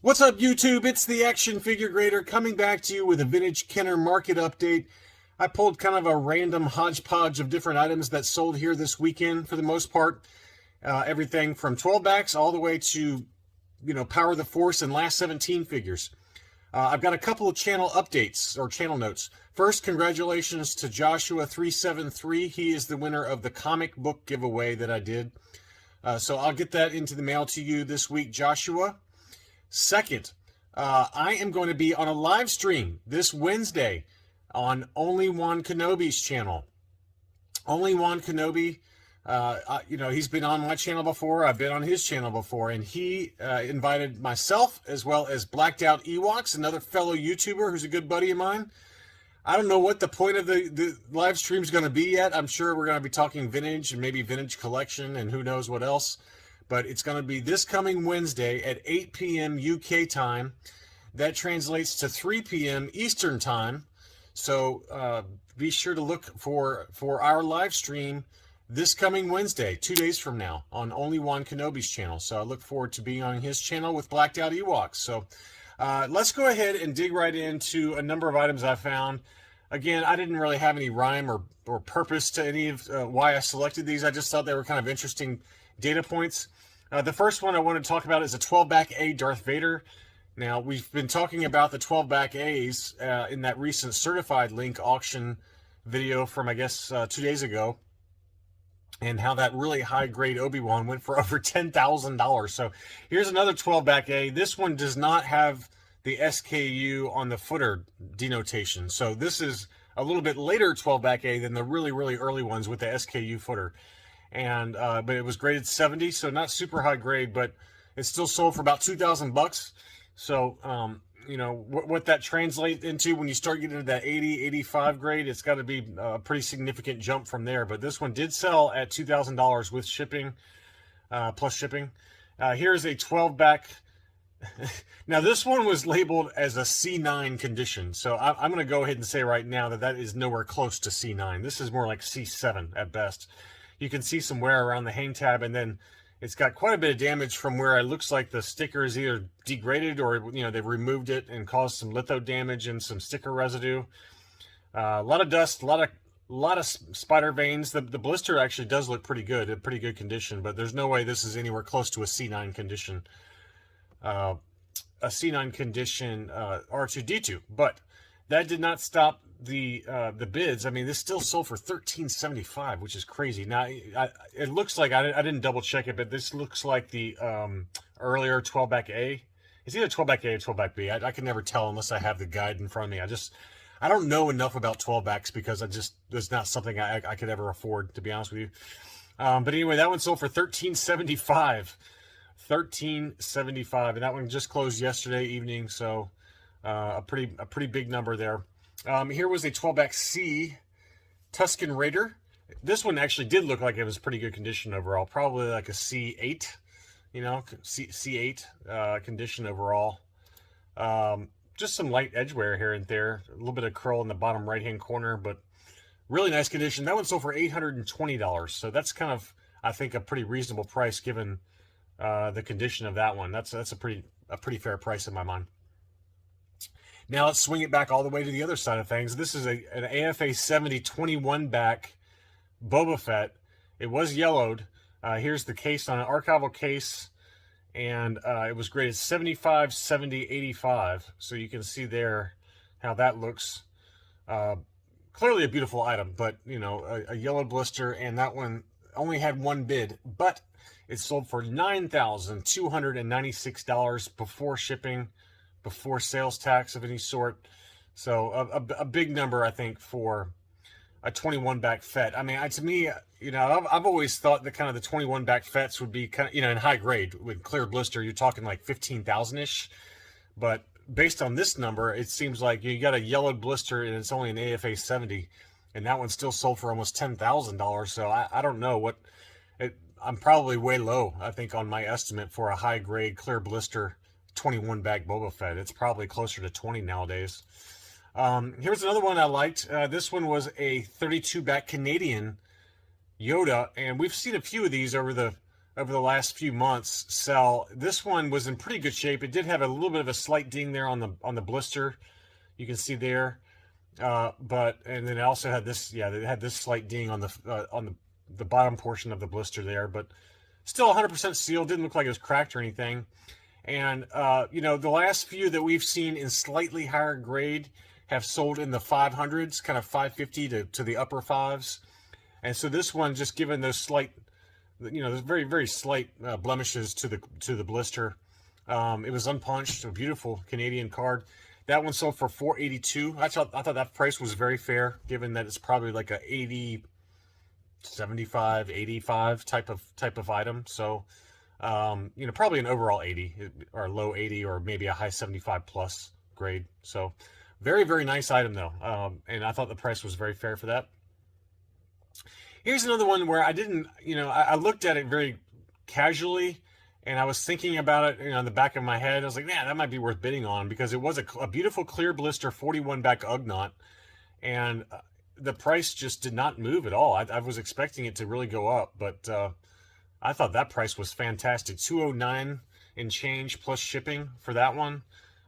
What's up, YouTube? It's the Action Figure Grader coming back to you with a vintage Kenner market update. I pulled kind of a random hodgepodge of different items that sold here this weekend for the most part. Everything from 12 backs all the way to, Power the Force and Last 17 figures. I've got a couple of channel updates or channel notes. First, congratulations to Joshua373. He is the winner of the comic book giveaway that I did. So I'll get that into the mail to you this week, Joshua. Second, I am going to be on a live stream this Wednesday on Only One Kenobi's channel. Only One Kenobi, he's been on my channel before. I've been on his channel before, and he invited myself as well as Blacked Out Ewoks, another fellow YouTuber who's a good buddy of mine. I don't know what the point of the live stream is going to be yet. I'm sure we're going to be talking vintage and maybe vintage collection and who knows what else. But it's going to be this coming Wednesday at 8 p.m. UK time. That translates to 3 p.m. Eastern time. So be sure to look for our live stream this coming Wednesday, 2 days from now, on Only One Kenobi's channel. So I look forward to being on his channel with Blacked Out Ewoks. So let's go ahead and dig right into a number of items I found. Again, I didn't really have any rhyme or purpose to any of why I selected these. I just thought they were kind of interesting data points. The first one I want to talk about is a 12-back A Darth Vader. Now, we've been talking about the 12-back A's in that recent certified link auction video from, I guess, 2 days ago, and how that really high-grade Obi-Wan went for over $10,000. So here's another 12-back A. This one does not have the SKU on the footer denotation. So this is a little bit later 12-back A than the really, really early ones with the SKU footer. And but it was graded 70, so not super high grade, but it still sold for about $2,000. So what that translates into when you start getting into that 80, 85 grade, it's got to be a pretty significant jump from there. But this one did sell at $2,000 with shipping, plus shipping. Here's a 12-back. Now this one was labeled as a C9 condition, so I'm going to go ahead and say right now that is nowhere close to C9. This is more like C7 at best. You can see some wear around the hang tab, and then it's got quite a bit of damage from where it looks like the sticker is either degraded or they've removed it and caused some litho damage and some sticker residue. A lot of dust, a lot of spider veins. The blister actually does look pretty good, in pretty good condition, but there's no way this is anywhere close to a C9 condition. A C9 condition R2D2, but that did not stop the bids. I mean, this still sold for $13.75, which is crazy. Now, it looks like, I didn't double check it, but this looks like the earlier 12-back A. It's either 12-back A or 12-back B. I can never tell unless I have the guide in front of me. I don't know enough about 12-backs because there's not something I could ever afford, to be honest with you. But anyway, that one sold for $13.75. $13.75, and that one just closed yesterday evening, so a pretty big number there. Here was a 12-back C Tusken Raider. This one actually did look like it was pretty good condition overall, probably like a C8, C8 condition overall. Just some light edge wear here and there, a little bit of curl in the bottom right-hand corner, but really nice condition. That one sold for $820, so that's kind of, I think, a pretty reasonable price given the condition of that one. That's a pretty fair price in my mind. Now let's swing it back all the way to the other side of things. This is an AFA 70 21-back Boba Fett. It was yellowed. Here's the case on an archival case, and it was graded 75, 70, 85. So you can see there how that looks. Clearly a beautiful item, but a yellow blister, and that one only had one bid, but it sold for $9,296 before shipping, before sales tax of any sort. So a big number, I think, for a 21-back Fett. I mean, to me, I've always thought that kind of the 21-back Fetts would be kind of, in high grade with clear blister, you're talking like 15,000-ish. But based on this number, it seems like you got a yellowed blister and it's only an AFA 70, and that one still sold for almost $10,000. So I don't know what I'm probably way low, I think, on my estimate for a high grade clear blister 21-back Boba Fett. It's probably closer to 20 nowadays. Here's another one I liked. This one was a 32-back Canadian Yoda, and we've seen a few of these over the over the last few months sell. This one was in pretty good shape. It did have a little bit of a slight ding there on the blister. You can see there. And then it also had this, yeah, it had this slight ding on the bottom portion of the blister there, but still 100% sealed. Didn't look like it was cracked or anything. And, the last few that we've seen in slightly higher grade have sold in the 500s, kind of 550 to the upper fives. And so this one, just given those slight, those very, very slight blemishes to the blister, it was unpunched, a beautiful Canadian card. That one sold for $482. I thought that price was very fair, given that it's probably like a 80, 75, 85 type of item. So, probably an overall 80 or low 80 or maybe a high 75 plus grade. So, very, very nice item though. And I thought the price was very fair for that. Here's another one where I didn't, I looked at it very casually. And I was thinking about it, in the back of my head. I was like, man, that might be worth bidding on, because it was a beautiful clear blister 41 back Ugnaught, and the price just did not move at all. I was expecting it to really go up, but I thought that price was fantastic. $209 and change plus shipping for that one.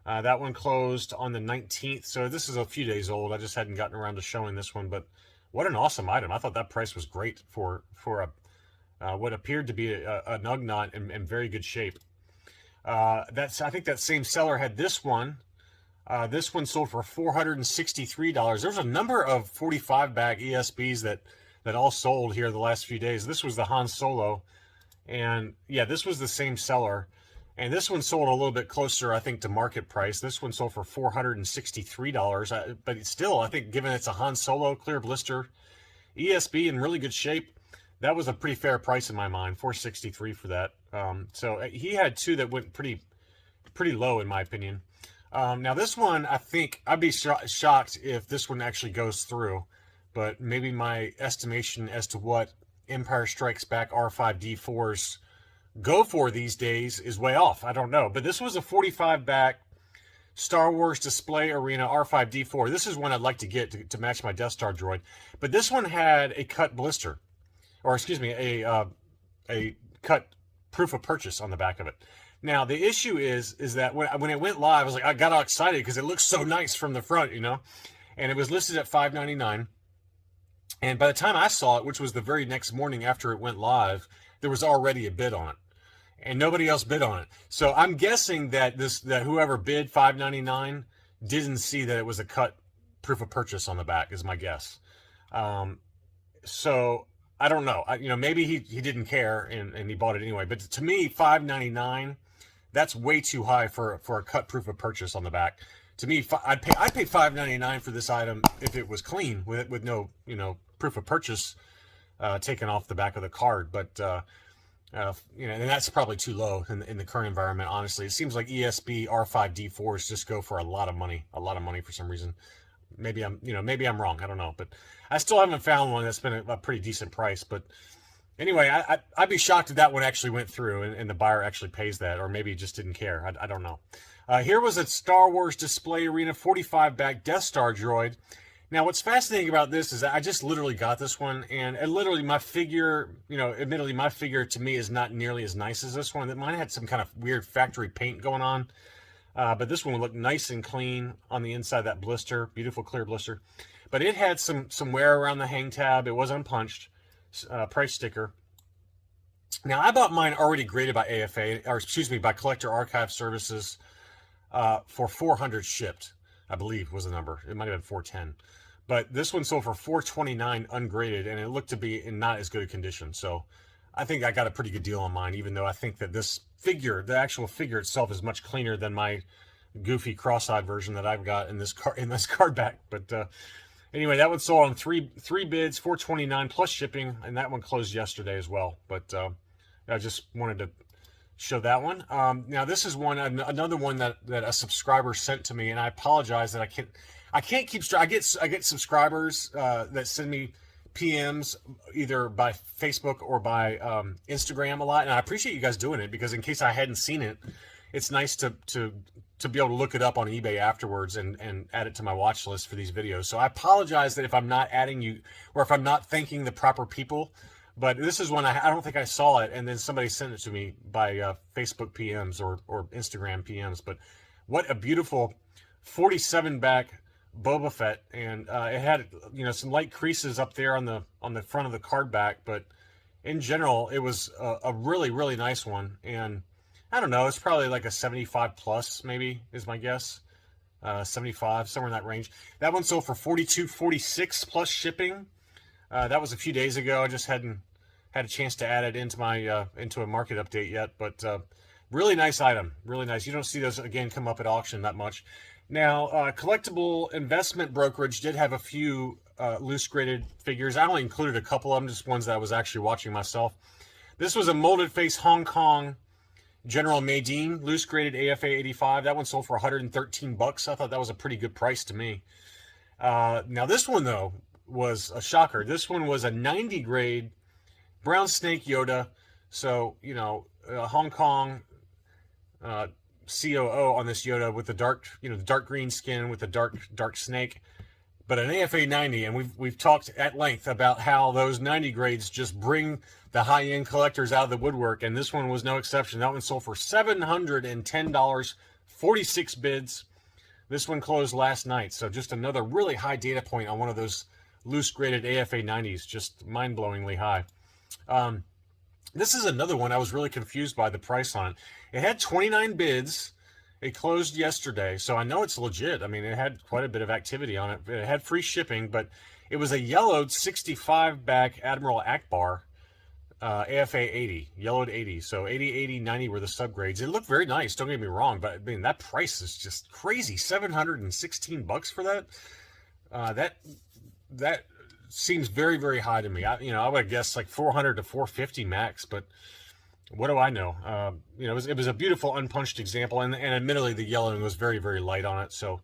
That one closed on the 19th, so this is a few days old. I just hadn't gotten around to showing this one, but what an awesome item. I thought that price was great for what appeared to be an Ugnaught in very good shape. I think that same seller had this one. This one sold for $463. There's a number of 45 bag ESBs that all sold here the last few days. This was the Han Solo, and yeah, this was the same seller. And this one sold a little bit closer, I think, to market price. This one sold for $463, but still, I think, given it's a Han Solo clear blister ESB in really good shape, that was a pretty fair price in my mind, $463 for that. So he had two that went pretty low in my opinion. Now this one, I think I'd be shocked if this one actually goes through, but maybe my estimation as to what Empire Strikes Back R5D4s go for these days is way off. I don't know, but this was a 45 back Star Wars Display Arena R5D4. This is one I'd like to get to match my Death Star droid, but this one had a cut blister. Or excuse me, a cut proof of purchase on the back of it. Now the issue is that when it went live, I was like, I got all excited because it looks so nice from the front, and it was listed at $599. And by the time I saw it, which was the very next morning after it went live, there was already a bid on it, and nobody else bid on it. So I'm guessing that whoever bid $599 didn't see that it was a cut proof of purchase on the back, is my guess. So I don't know. Maybe he didn't care and he bought it anyway. But to me, $599, that's way too high for a cut proof of purchase on the back. To me, I'd pay $599 for this item if it was clean with no proof of purchase taken off the back of the card. But and that's probably too low in the current environment. Honestly, it seems like ESB R5D4s just go for a lot of money for some reason. Maybe I'm wrong. I don't know, but I still haven't found one that's been a pretty decent price. But anyway, I'd be shocked if that one actually went through and the buyer actually pays that, or maybe he just didn't care. I don't know. Here was a Star Wars Display Arena 45 back Death Star droid. Now, what's fascinating about this is that I just literally got this one, and literally my figure, admittedly my figure to me is not nearly as nice as this one. That mine had some kind of weird factory paint going on. But this one would look nice and clean on the inside of that blister, beautiful clear blister. But it had some wear around the hang tab. It was unpunched, price sticker. Now, I bought mine already graded by AFA, or excuse me, by Collector Archive Services for $400 shipped, I believe was the number. It might have been $410. But this one sold for $429 ungraded, and it looked to be in not as good a condition. So I think I got a pretty good deal on mine, even though I think that this figure, the actual figure itself, is much cleaner than my goofy cross-eyed version that I've got in this card back. But anyway, that one sold on three bids, $429 plus shipping, and that one closed yesterday as well. But I just wanted to show that one. Now this is another one that a subscriber sent to me, and I apologize that I can't keep. I get subscribers that send me PMs either by Facebook or by Instagram a lot, and I appreciate you guys doing it, because in case I hadn't seen it, it's nice to be able to look it up on eBay afterwards and add it to my watch list for these videos. So I apologize that if I'm not adding you, or if I'm not thanking the proper people, But this is one I don't think I saw it, and then somebody sent it to me by Facebook PMs or Instagram PMs. But what a beautiful 47 back Boba Fett, and it had some light creases up there on the front of the card back, but in general it was a really really nice one. And I don't know, it's probably like a 75 plus, maybe is my guess. 75, somewhere in that range. That one sold for $42.46 plus shipping. That was a few days ago. I just hadn't had a chance to add it into my into a market update yet, but really nice item, really nice. You don't see those again come up at auction that much. Now, collectible investment brokerage did have a few loose graded figures. I only included a couple of them, just ones that I was actually watching myself. This was a molded face Hong Kong General Madine loose graded AFA 85. That one sold for 113 bucks. I thought that was a pretty good price to me. Now this one though was a shocker. This one was a 90 grade brown snake Yoda. So, Hong Kong COO on this Yoda with the dark, the dark green skin with the dark snake. But an AFA 90, and we've talked at length about how those 90 grades just bring the high-end collectors out of the woodwork, and this one was no exception. That one sold for $710, 46 bids. This one closed last night, so just another really high data point on one of those loose-graded AFA 90s, just mind-blowingly high. This is another one I was really confused by the price on. It had 29 bids. It closed yesterday, so I know it's legit. I mean, it had quite a bit of activity on it. It had free shipping, but it was a yellowed 65 back Admiral Ackbar AFA 80, yellowed 80. So 80, 80, 90 were the subgrades. It looked very nice, don't get me wrong, but I mean, that price is just crazy. 716 bucks for that. That seems very, very high to me. I would guess like 400 to 450 max, but what do I know? It was a beautiful unpunched example, and admittedly the yellowing was very, very light on it. So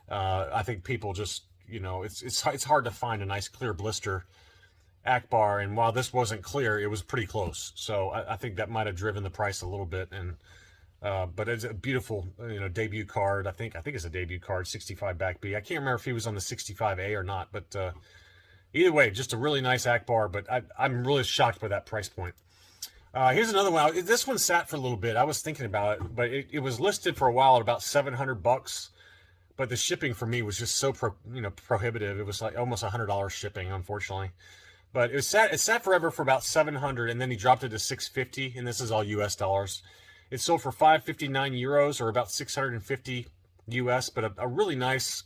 I think people just, it's hard to find a nice clear blister Ackbar, and while this wasn't clear, it was pretty close. So I think that might have driven the price a little bit. And but it's a beautiful debut card. I think it's a debut card, 65 back B. I can't remember if he was on the 65A or not, but either way, just a really nice Ackbar. But I'm really shocked by that price point. Here's another one. This one sat for a little bit. I was thinking about it, but it was listed for a while at about 700 bucks. But the shipping for me was just so prohibitive. It was like almost $100 shipping, unfortunately. But it sat forever for about 700, and then he dropped it to 650, and this is all US dollars. It sold for 559 euros, or about 650 US, but a really nice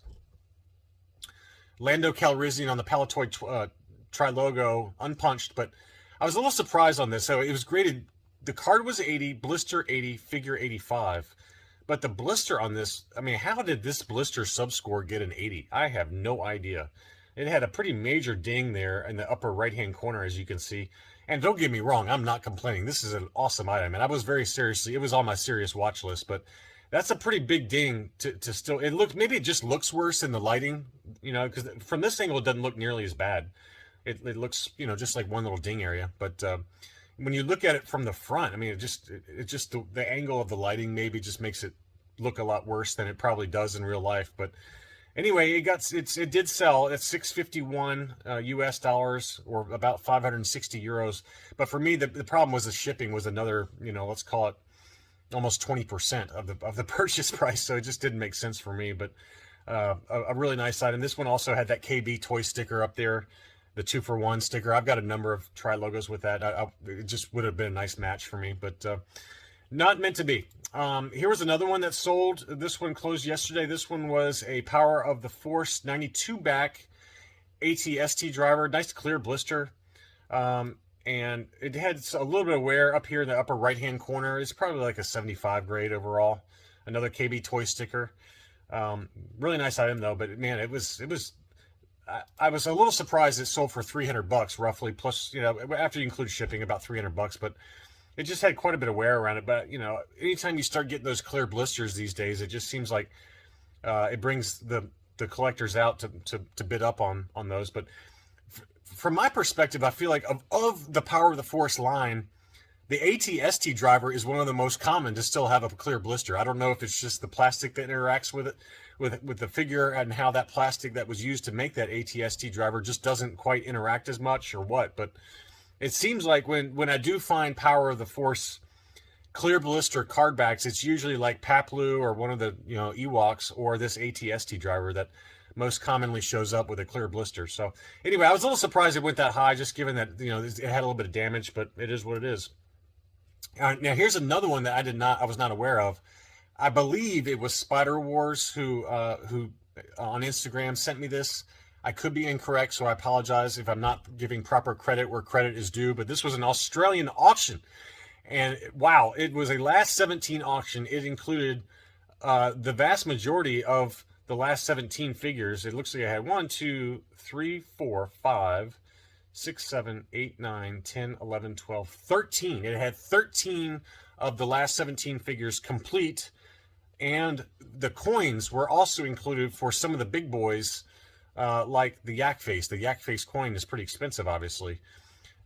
Lando Calrissian on the Palatoid Tri-Logo, unpunched, but I was a little surprised on this. So it was graded, the card was 80, blister 80, figure 85. But the blister on this, I mean, how did this blister subscore get an 80? I have no idea. It had a pretty major ding there in the upper right-hand corner, as you can see. And don't get me wrong, I'm not complaining. This is an awesome item, and I was very seriously, it was on my serious watch list, but that's a pretty big ding to still, maybe it just looks worse in the lighting, because from this angle, it doesn't look nearly as bad. It looks, just like one little ding area. But when you look at it from the front, I mean, it just the angle of the lighting maybe just makes it look a lot worse than it probably does in real life. But anyway, it did sell at 651 US dollars, or about 560 euros. But for me, the problem was the shipping was another, let's call it almost 20% of the purchase price. So it just didn't make sense for me. But a really nice item. This one also had that KB toy sticker up there, the 2-for-1 sticker. I've got a number of Tri-Logos with that. It just would have been a nice match for me, but not meant to be. Here was another one that sold. This one closed yesterday. This one was a Power of the Force 92 back Atst Driver. Nice clear blister. And it had a little bit of wear up here in the upper right-hand corner. It's probably like a 75 grade overall. Another KB toy sticker. Really nice item though, but man, it was I was a little surprised it sold for 300 bucks roughly, plus, after you include shipping, about 300 bucks, but it just had quite a bit of wear around it. But, anytime you start getting those clear blisters these days, it just seems like it brings the collectors out to bid up on those. But from my perspective, I feel like of the Power of the Force line, the Atst Driver is one of the most common to still have a clear blister. I don't know if it's just the plastic that interacts with it, with the figure, and how that plastic that was used to make that Atst Driver just doesn't quite interact as much, or what. But It seems like when I do find Power of the Force clear blister card backs, it's usually like Paplu or one of the Ewoks or this Atst driver that most commonly shows up with a clear blister. So anyway, I was a little surprised it went that high, just given that it had a little bit of damage, but it is what it is. Now here's another one that I was not aware of. I believe it was Spider Wars who on Instagram sent me this. I could be incorrect, so I apologize if I'm not giving proper credit where credit is due, but this was an Australian auction. And wow, it was a last 17 auction. It included the vast majority of the last 17 figures. It looks like I had 1, 2, 3, 4, 5, 6, 7, 8, 9, 10, 11, 12, 13. It had 13 of the last 17 figures complete. And the coins were also included for some of the big boys, like the Yak Face. The Yak Face coin is pretty expensive, obviously.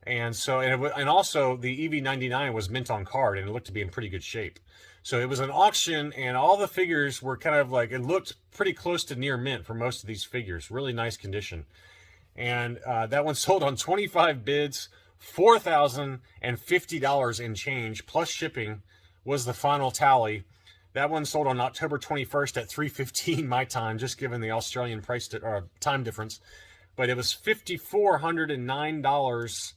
And so, and also the EV99 was mint on card, and it looked to be in pretty good shape. So it was an auction, and all the figures were kind of like, it looked pretty close to near mint for most of these figures. Really nice condition. And that one sold on 25 bids, $4,050 in change, plus shipping was the final tally. That one sold on October 21st at 3:15 my time, just given the Australian price time difference. But it was $5,409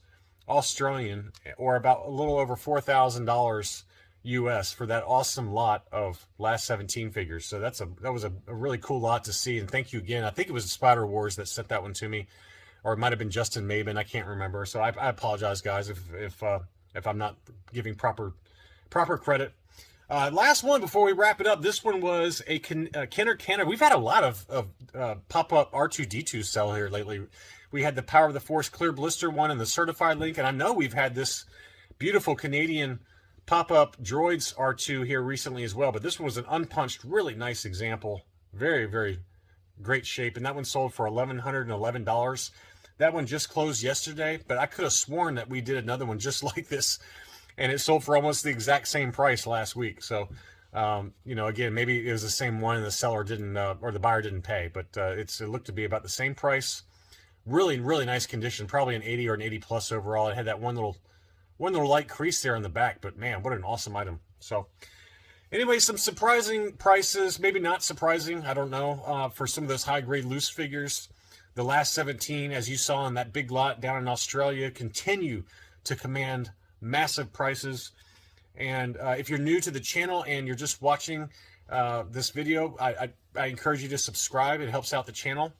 Australian, or about a little over $4,000 US for that awesome lot of last 17 figures. So that was a really cool lot to see, and thank you again. I think it was Spider Wars that sent that one to me, or it might have been Justin Maben. I can't remember. So I apologize, guys, if I'm not giving proper credit. Last one before we wrap it up. This one was a Kenner Canner. We've had a lot of pop-up R2-D2 sell here lately. We had the Power of the Force clear blister one and the certified link, and I know we've had this beautiful Canadian pop-up Droids R2 here recently as well, but this one was an unpunched, really nice example. Very, very great shape, and that one sold for $1,111. That one just closed yesterday, but I could have sworn that we did another one just like this, and it sold for almost the exact same price last week. So, again, maybe it was the same one and the seller didn't, or the buyer didn't pay, but it looked to be about the same price. Really, really nice condition. Probably an 80 or an 80 plus overall. It had that one little light crease there in the back, but man, what an awesome item. So, anyway, some surprising prices, maybe not surprising, I don't know, for some of those high-grade loose figures. The last 17, as you saw in that big lot down in Australia, continue to command massive prices. And if you're new to the channel and you're just watching this video, I encourage you to subscribe. It helps out the channel.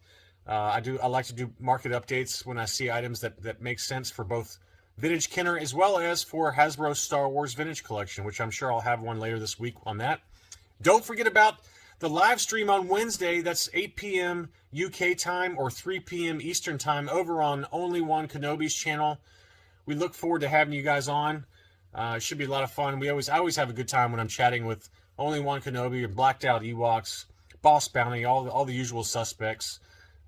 I like to do market updates when I see items that make sense for both Vintage Kenner as well as for Hasbro's Star Wars Vintage Collection, which I'm sure I'll have one later this week on that. Don't forget about the live stream on Wednesday. That's 8 p.m. UK time or 3 p.m. Eastern time over on Only One Kenobi's channel. We look forward to having you guys on. It should be a lot of fun. I always have a good time when I'm chatting with Only One Kenobi or Blacked Out Ewoks, Boss Bounty, all the usual suspects.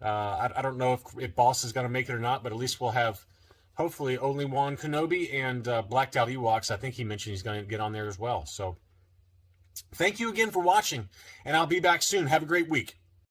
I don't know if Boss is going to make it or not, but at least we'll have hopefully Only One Kenobi and Blacked Out Ewoks. I think he mentioned he's going to get on there as well. So thank you again for watching, and I'll be back soon. Have a great week.